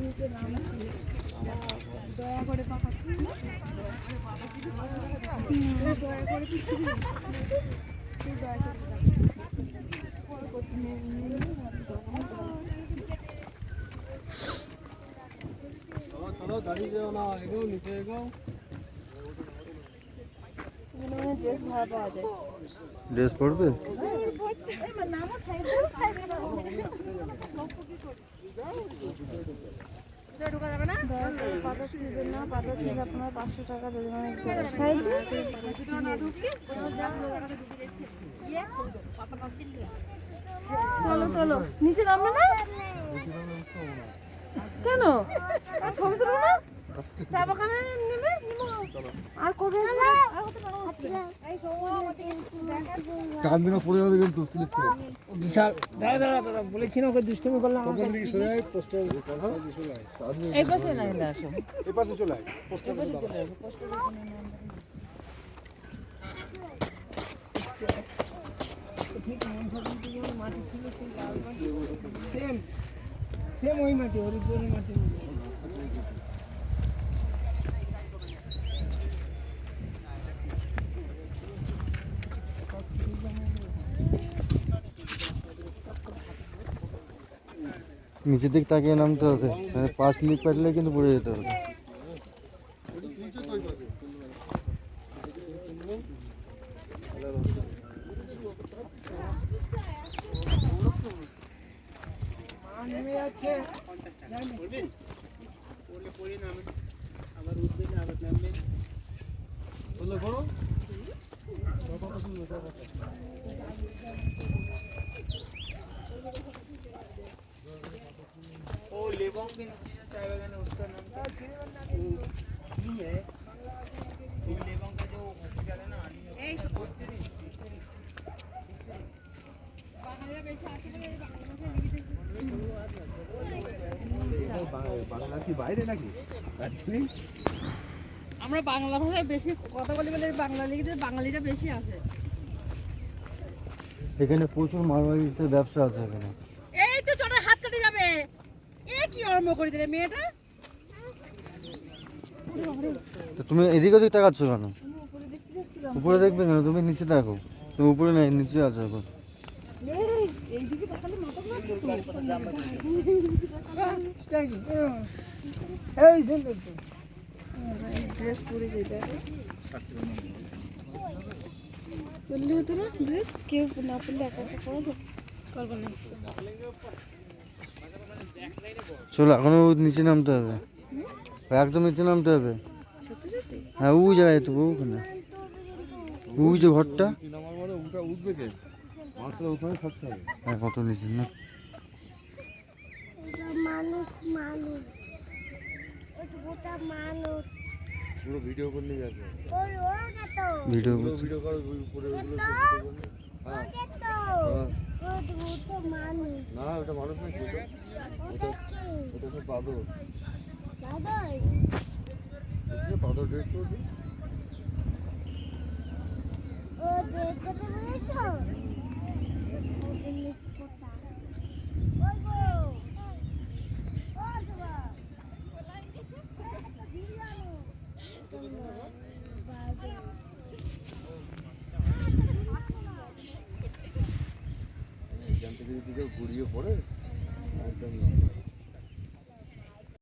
নিচে নামছি, দয়া করে পাঠাচ্ছি, দয়া করে কিছু দয়া করে চলো দাঁড়িয়ে যাও না, এগোও নিচে এগোও। ড্রেস ভাড়া পাওয়া যায়। ড্রেস পরবে? আপনার 500 টাকা চলো চলো নিচে নামবে না কেন? ছবি তুলবো না? চা বাগানে নেবে আর কবে কামবিনা পড়ে যাবে কিন্তু স্লিপ করে। বিশাল দাঁড়া দাঁড়া দাঁড়া বলেছি না ওকে দুষ্টুমি করলাম। প্রবলেম কি সরে আয় পোস্টার চলে আয়। এই পাশে না আসো, এই পাশে চলে আয় পোস্টার এই পাশে চলে আসো, পোস্টার মাটি ছিল সেই লাল মাটি, সেম সেম ওই মাটি, হরিদ্বারের মাটি। নিচের দিক তাকিয়ে নামতে হবে, মানে পা স্লিপ কাটলে কিন্তু পড়ে যেতে হবে। বাংলা কি বাইরে নাকি? আমরা বাংলা ভাষায় বেশি কথা বলি বলে বাঙালিরা বেশি আসে। এখানে প্রচুর মারওয়ারিদের ব্যবসা আছে এখানে। এই তো চোরের হাত কেটে যাবে, এ কি আরম্ভ করে দিলে মেয়েটা। তো তুমি এদিকে ওদিকে তাকাচ্ছ কেন? উপরে দেখবে কেন? তুমি নিচে দেখো। তুমি উপরে নেই, নিচে আছো এখন। এইদিকে তাকালে মাথা এই সুন্দর তো ড্রেস পরে যেতে চললে হতো না, ড্রেস কেউ না পরলে একা একা পরা যায়, পারবো না। চলো এখনো নিচে নামতে হবে, একদম নিচে নামতে হবে। সত্যি সত্যি হ্যাঁ ওই জায়গায় তো ওখানে, ওই যে ঘরটা। উঠবে কে? মাত্র ওখানে থাকতে হবে। হ্যাঁ কত নিচে না। পুরো ভিডিও করলে যাবে। ভিডিও ভিডিও করো উপরে ওগুলো সব ভিডিও করলে। হ্যাঁ না ওটা মানুষ নাকি? ওটা ওটা সব বাদর। বাদর ড্রেস করবি। এখান থেকে যদি কেউ ঘুরিয়ে পড়ে একদম